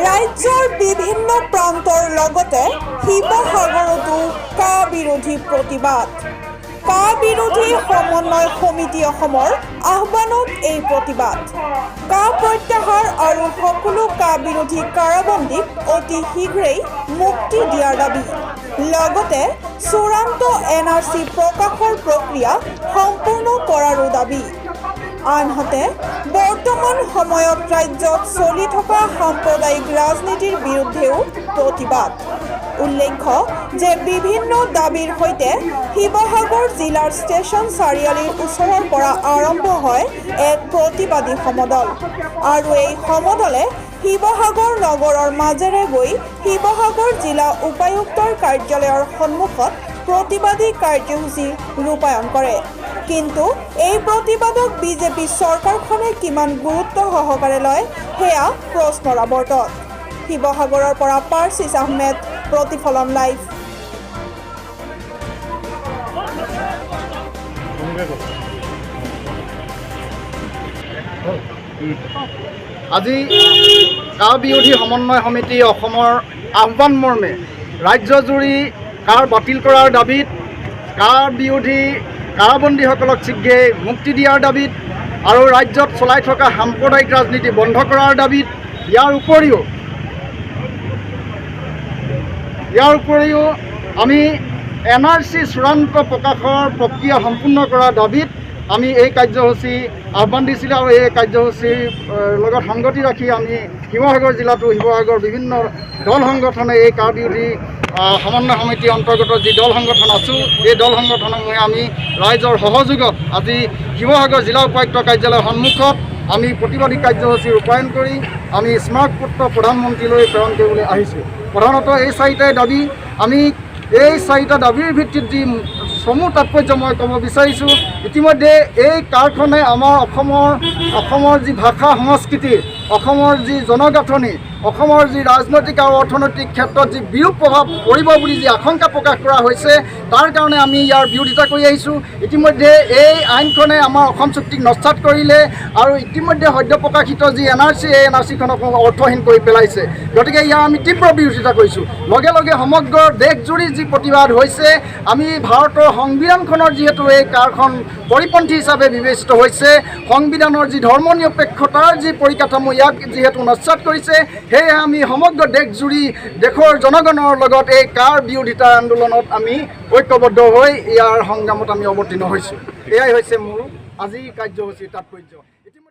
ৰাজ্যৰ বিভিন্ন প্ৰান্তৰ লগতে শিৱসাগৰতো কা বিৰোধী প্ৰতিবাদ। কা বিৰোধী সমন্বয় সমিতি অসমৰ আহ্বানত এই প্ৰতিবাদ। কা প্ৰত্যাহাৰ আৰু সকলো কা বিৰোধী কাৰাবন্দীক অতি শীঘ্ৰেই মুক্তি দিয়াৰ দাবী। লগতে চূড়ান্ত NRC প্ৰকাশৰ প্ৰক্ৰিয়া সম্পূৰ্ণ কৰাৰো দাবী। আনহাতে বৰ্তমান সময়ত ৰাজ্যত চলি থকা সাম্প্ৰদায়িক ৰাজনীতিৰ বিৰুদ্ধেও প্ৰতিবাদ। উল্লেখ্য যে বিভিন্ন দাবীৰ সৈতে শিৱসাগৰ জিলাৰ ষ্টেচন চাৰিআলিৰ ওচৰৰ পৰা আৰম্ভ হয় এক প্ৰতিবাদী সমদল আৰু এই সমদলে শিৱসাগৰ নগৰৰ মাজেৰে গৈ শিৱসাগৰ জিলা উপায়ুক্তৰ কাৰ্যালয়ৰ সন্মুখত প্ৰতিবাদী কাৰ্যসূচী ৰূপায়ণ কৰে। কিন্তু এই প্ৰতিবাদক বিজেপি চৰকাৰখনে কিমান গুৰুত্ব সহকাৰে লয় সেয়া প্ৰশ্নৰ আৱৰ্তত। শিৱসাগৰৰ পৰা পাৰ্চিছ আহমেদ, প্ৰতিফলন লাইভ। আজি কা বিৰোধী সমন্বয় সমিতি অসমৰ আহ্বান মৰ্মে ৰাজ্যজুৰি কাৰ বাতিল কৰাৰ দাবীত, কাৰ বিৰোধী কাৰাবন্দীসকলক শীঘ্ৰে মুক্তি দিয়াৰ দাবীত আৰু ৰাজ্যত চলাই থকা সাম্প্ৰদায়িক ৰাজনীতি বন্ধ কৰাৰ দাবীত, ইয়াৰ উপৰিও আমি NRC চূড়ান্ত প্ৰকাশৰ প্ৰক্ৰিয়া সম্পূৰ্ণ কৰাৰ দাবীত আমি এই কাৰ্যসূচী আহ্বান দিছিলোঁ আৰু এই কাৰ্যসূচীৰ লগত সংগতি ৰাখি আমি শিৱসাগৰ জিলাতো শিৱসাগৰ বিভিন্ন দল সংগঠনে এই কা বিৰোধী সমন্বয় সমিতিৰ অন্তৰ্গত যি দল সংগঠন আছোঁ এই দল সংগঠনসমূহে আমি ৰাইজৰ সহযোগত আজি শিৱসাগৰ জিলা উপায়ুক্ত কাৰ্যালয়ৰ সন্মুখত আমি প্ৰতিবাদী কাৰ্যসূচী ৰূপায়ণ কৰি আমি স্মাৰকপত্ৰ প্ৰধানমন্ত্ৰীলৈ প্ৰেৰণ কৰিবলৈ আহিছোঁ। প্ৰধানতঃ এই চাৰিটাই দাবী। আমি এই চাৰিটা দাবীৰ ভিত্তিত যি চমু তাৎপৰ্য মই ক'ব বিচাৰিছোঁ, ইতিমধ্যে এই কাৰখনে আমাৰ অসমৰ যি ভাষা সংস্কৃতি, অসমৰ যি জনগাঁথনি, অসমৰ যি ৰাজনৈতিক আৰু অৰ্থনৈতিক ক্ষেত্ৰত যি বিৰূপ প্ৰভাৱ পৰিব বুলি যি আশংকা প্ৰকাশ কৰা হৈছে তাৰ কাৰণে আমি ইয়াৰ বিৰোধিতা কৰি আহিছোঁ। ইতিমধ্যে এই আইনখনে আমাৰ অসম চুক্তিক নস্যাৎ কৰিলে আৰু ইতিমধ্যে সদ্য প্ৰকাশিত যি NRC এই NRCখনক অৰ্থহীন কৰি পেলাইছে। গতিকে ইয়াৰ আমি তীব্ৰ বিৰোধিতা কৰিছোঁ। লগে লগে সমগ্ৰ দেশজুৰি যি প্ৰতিবাদ হৈছে, আমি ভাৰতৰ সংবিধানখনৰ যিহেতু এই কাৰখন পৰিপন্থী হিচাপে বিবেচিত হৈছে, সংবিধানৰ যি ধৰ্ম নিৰপেক্ষতাৰ যি পৰিকাঠামো ইয়াক যিহেতু নস্যাৎ কৰিছে, সেয়ে আমি সমগ্ৰ দেশজুৰি দেশৰ জনগণৰ লগত এই কাৰ বিৰোধিতা আন্দোলনত আমি ঐক্যবদ্ধ হৈ ইয়াৰ সংগ্ৰামত আমি অৱতীৰ্ণ হৈছোঁ। এয়াই হৈছে মোৰ আজিৰ কাৰ্যসূচীৰ তাৎপৰ্য।